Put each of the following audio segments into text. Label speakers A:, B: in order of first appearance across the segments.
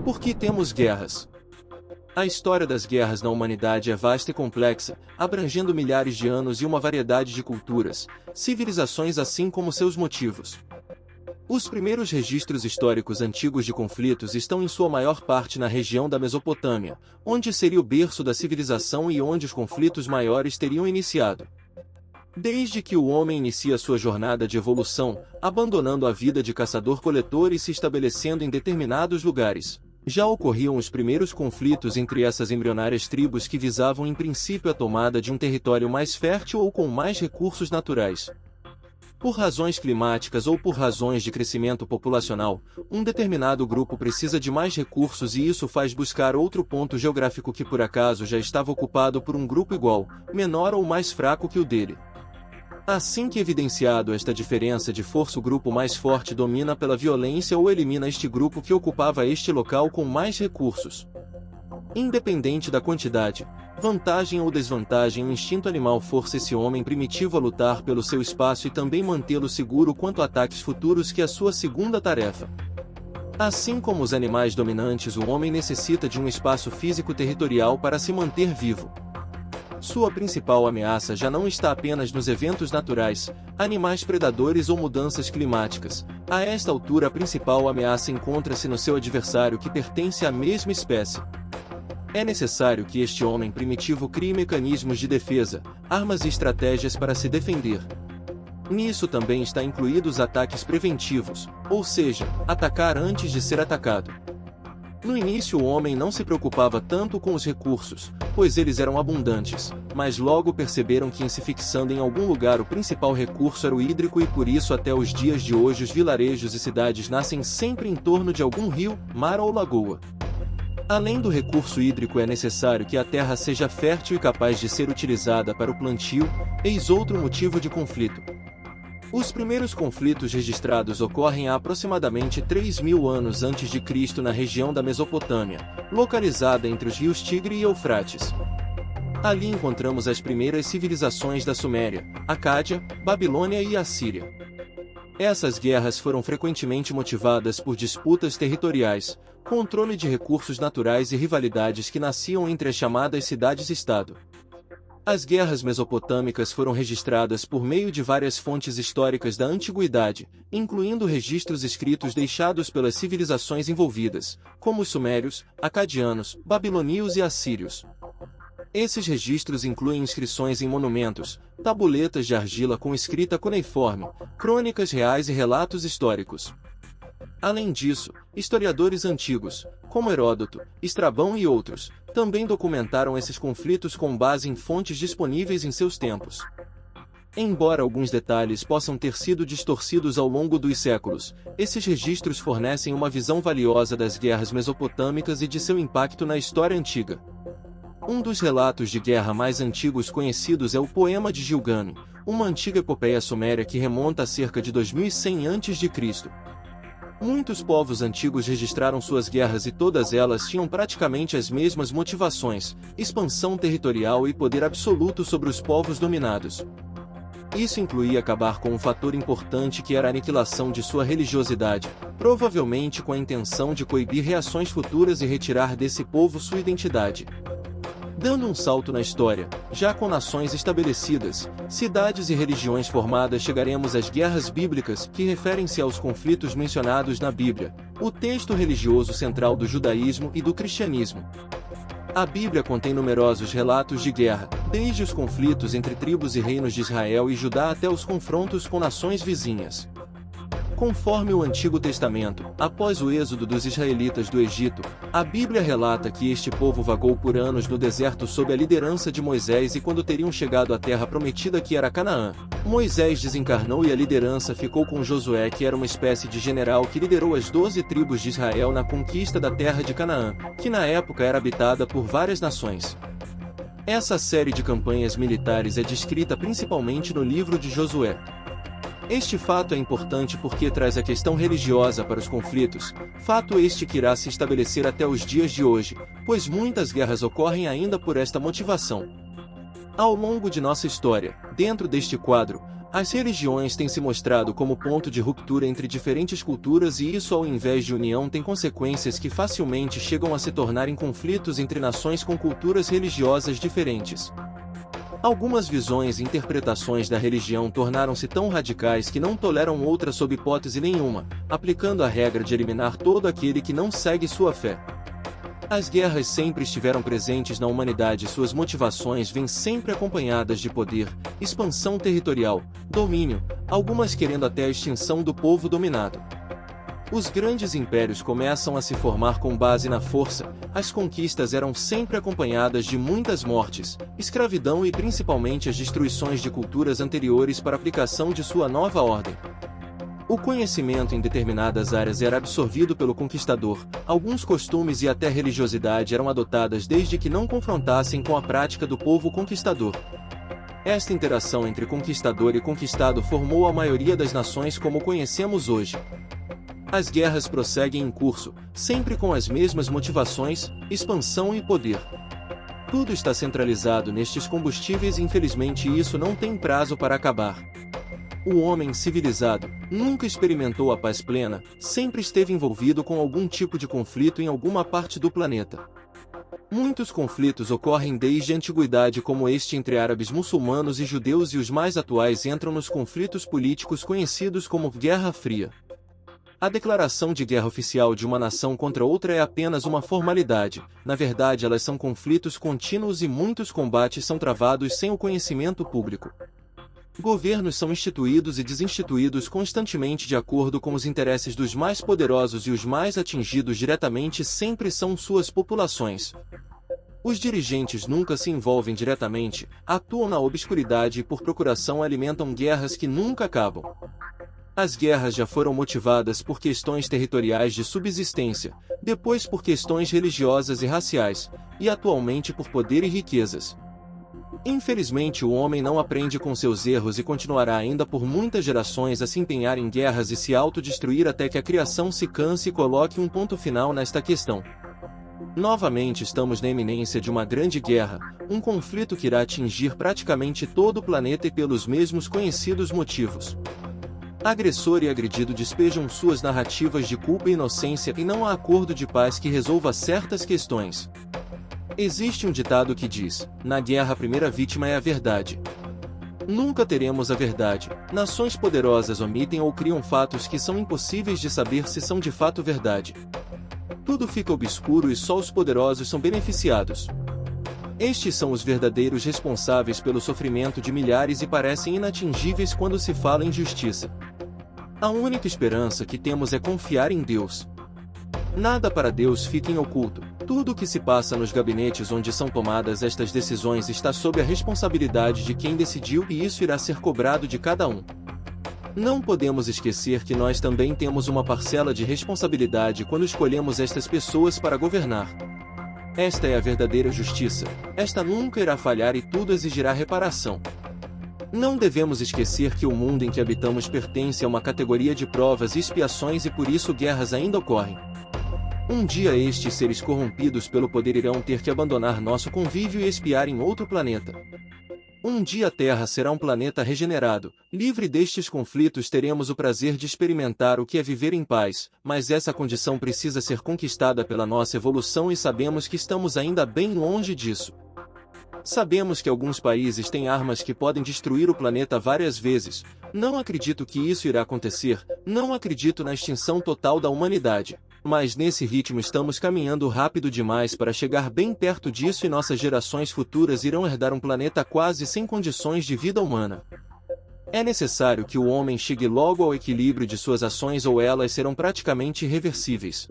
A: Por que temos guerras? A história das guerras na humanidade é vasta e complexa, abrangendo milhares de anos e uma variedade de culturas, civilizações assim como seus motivos. Os primeiros registros históricos antigos de conflitos estão em sua maior parte na região da Mesopotâmia, onde seria o berço da civilização e onde os conflitos maiores teriam iniciado. Desde que o homem inicia sua jornada de evolução, abandonando a vida de caçador-coletor e se estabelecendo em determinados lugares, já ocorriam os primeiros conflitos entre essas embrionárias tribos que visavam em princípio a tomada de um território mais fértil ou com mais recursos naturais. Por razões climáticas ou por razões de crescimento populacional, um determinado grupo precisa de mais recursos e isso faz buscar outro ponto geográfico que por acaso já estava ocupado por um grupo igual, menor ou mais fraco que o dele. Assim que evidenciado esta diferença de força, o grupo mais forte domina pela violência ou elimina este grupo que ocupava este local com mais recursos. Independente da quantidade, vantagem ou desvantagem, o instinto animal força esse homem primitivo a lutar pelo seu espaço e também mantê-lo seguro quanto a ataques futuros, que é a sua segunda tarefa. Assim como os animais dominantes, o homem necessita de um espaço físico territorial para se manter vivo. Sua principal ameaça já não está apenas nos eventos naturais, animais predadores ou mudanças climáticas. A esta altura, a principal ameaça encontra-se no seu adversário, que pertence à mesma espécie. É necessário que este homem primitivo crie mecanismos de defesa, armas e estratégias para se defender. Nisso também está incluídos os ataques preventivos, ou seja, atacar antes de ser atacado. No início o homem não se preocupava tanto com os recursos, pois eles eram abundantes, mas logo perceberam que em se fixando em algum lugar o principal recurso era o hídrico, e por isso até os dias de hoje os vilarejos e cidades nascem sempre em torno de algum rio, mar ou lagoa. Além do recurso hídrico, é necessário que a terra seja fértil e capaz de ser utilizada para o plantio, eis outro motivo de conflito. Os primeiros conflitos registrados ocorrem há aproximadamente 3.000 anos antes de Cristo na região da Mesopotâmia, localizada entre os rios Tigre e Eufrates. Ali encontramos as primeiras civilizações da Suméria, Acádia, Babilônia e Assíria. Essas guerras foram frequentemente motivadas por disputas territoriais, controle de recursos naturais e rivalidades que nasciam entre as chamadas cidades-estado. As guerras mesopotâmicas foram registradas por meio de várias fontes históricas da antiguidade, incluindo registros escritos deixados pelas civilizações envolvidas, como os sumérios, acadianos, babilônios e assírios. Esses registros incluem inscrições em monumentos, tabuletas de argila com escrita cuneiforme, crônicas reais e relatos históricos. Além disso, historiadores antigos, como Heródoto, Estrabão e outros, também documentaram esses conflitos com base em fontes disponíveis em seus tempos. Embora alguns detalhes possam ter sido distorcidos ao longo dos séculos, esses registros fornecem uma visão valiosa das guerras mesopotâmicas e de seu impacto na história antiga. Um dos relatos de guerra mais antigos conhecidos é o Poema de Gilgamesh, uma antiga epopeia suméria que remonta a cerca de 2100 a.C. Muitos povos antigos registraram suas guerras e todas elas tinham praticamente as mesmas motivações: expansão territorial e poder absoluto sobre os povos dominados. Isso incluía acabar com um fator importante, que era a aniquilação de sua religiosidade, provavelmente com a intenção de coibir reações futuras e retirar desse povo sua identidade. Dando um salto na história, já com nações estabelecidas, cidades e religiões formadas, chegaremos às guerras bíblicas, que referem-se aos conflitos mencionados na Bíblia, o texto religioso central do judaísmo e do cristianismo. A Bíblia contém numerosos relatos de guerra, desde os conflitos entre tribos e reinos de Israel e Judá até os confrontos com nações vizinhas. Conforme o Antigo Testamento, após o êxodo dos israelitas do Egito, a Bíblia relata que este povo vagou por anos no deserto sob a liderança de Moisés, e quando teriam chegado à terra prometida, que era Canaã, Moisés desencarnou e a liderança ficou com Josué, que era uma espécie de general que liderou as 12 tribos de Israel na conquista da terra de Canaã, que na época era habitada por várias nações. Essa série de campanhas militares é descrita principalmente no livro de Josué. Este fato é importante porque traz a questão religiosa para os conflitos, fato este que irá se estabelecer até os dias de hoje, pois muitas guerras ocorrem ainda por esta motivação. Ao longo de nossa história, dentro deste quadro, As religiões têm se mostrado como ponto de ruptura entre diferentes culturas e isso, ao invés de união, tem consequências que facilmente chegam a se tornar em conflitos entre nações com culturas religiosas diferentes. Algumas visões e interpretações da religião tornaram-se tão radicais que não toleram outra sob hipótese nenhuma, aplicando a regra de eliminar todo aquele que não segue sua fé. As guerras sempre estiveram presentes na humanidade e suas motivações vêm sempre acompanhadas de poder, expansão territorial, domínio, algumas querendo até a extinção do povo dominado. Os grandes impérios começam a se formar com base na força, as conquistas eram sempre acompanhadas de muitas mortes, escravidão e principalmente as destruições de culturas anteriores para a aplicação de sua nova ordem. O conhecimento em determinadas áreas era absorvido pelo conquistador, alguns costumes e até religiosidade eram adotadas desde que não confrontassem com a prática do povo conquistador. Esta interação entre conquistador e conquistado formou a maioria das nações como conhecemos hoje. As guerras prosseguem em curso, sempre com as mesmas motivações, expansão e poder. Tudo está centralizado nestes combustíveis e infelizmente isso não tem prazo para acabar. O homem civilizado nunca experimentou a paz plena, sempre esteve envolvido com algum tipo de conflito em alguma parte do planeta. Muitos conflitos ocorrem desde a antiguidade, como este entre árabes, muçulmanos e judeus, e os mais atuais entram nos conflitos políticos conhecidos como Guerra Fria. A declaração de guerra oficial de uma nação contra outra é apenas uma formalidade, na verdade elas são conflitos contínuos e muitos combates são travados sem o conhecimento público. Governos são instituídos e desinstituídos constantemente de acordo com os interesses dos mais poderosos e os mais atingidos diretamente sempre são suas populações. Os dirigentes nunca se envolvem diretamente, atuam na obscuridade e por procuração alimentam guerras que nunca acabam. As guerras já foram motivadas por questões territoriais de subsistência, depois por questões religiosas e raciais, e atualmente por poder e riquezas. Infelizmente o homem não aprende com seus erros e continuará ainda por muitas gerações a se empenhar em guerras e se autodestruir até que a criação se canse e coloque um ponto final nesta questão. Novamente estamos na iminência de uma grande guerra, um conflito que irá atingir praticamente todo o planeta e pelos mesmos conhecidos motivos. Agressor e agredido despejam suas narrativas de culpa e inocência e não há acordo de paz que resolva certas questões. Existe um ditado que diz: na guerra a primeira vítima é a verdade. Nunca teremos a verdade. Nações poderosas omitem ou criam fatos que são impossíveis de saber se são de fato verdade. Tudo fica obscuro e só os poderosos são beneficiados. Estes são os verdadeiros responsáveis pelo sofrimento de milhares e parecem inatingíveis quando se fala em justiça. A única esperança que temos é confiar em Deus. Nada para Deus fica em oculto. Tudo o que se passa nos gabinetes onde são tomadas estas decisões está sob a responsabilidade de quem decidiu e isso irá ser cobrado de cada um. Não podemos esquecer que nós também temos uma parcela de responsabilidade quando escolhemos estas pessoas para governar. Esta é a verdadeira justiça. Esta nunca irá falhar e tudo exigirá reparação. Não devemos esquecer que o mundo em que habitamos pertence a uma categoria de provas e expiações e por isso guerras ainda ocorrem. Um dia estes seres corrompidos pelo poder irão ter que abandonar nosso convívio e expiar em outro planeta. Um dia a Terra será um planeta regenerado, livre destes conflitos, teremos o prazer de experimentar o que é viver em paz, mas essa condição precisa ser conquistada pela nossa evolução e sabemos que estamos ainda bem longe disso. Sabemos que alguns países têm armas que podem destruir o planeta várias vezes. Não acredito que isso irá acontecer, não acredito na extinção total da humanidade. Mas nesse ritmo estamos caminhando rápido demais para chegar bem perto disso e nossas gerações futuras irão herdar um planeta quase sem condições de vida humana. É necessário que o homem chegue logo ao equilíbrio de suas ações ou elas serão praticamente irreversíveis.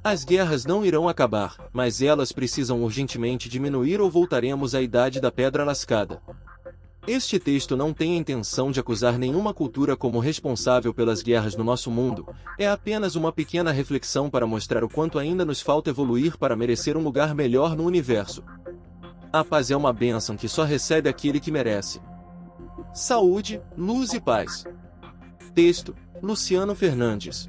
A: As guerras não irão acabar, mas elas precisam urgentemente diminuir ou voltaremos à idade da pedra lascada. Este texto não tem a intenção de acusar nenhuma cultura como responsável pelas guerras no nosso mundo, é apenas uma pequena reflexão para mostrar o quanto ainda nos falta evoluir para merecer um lugar melhor no universo. A paz é uma bênção que só recebe aquele que merece. Saúde, luz e paz. Texto: Luciano Fernandes.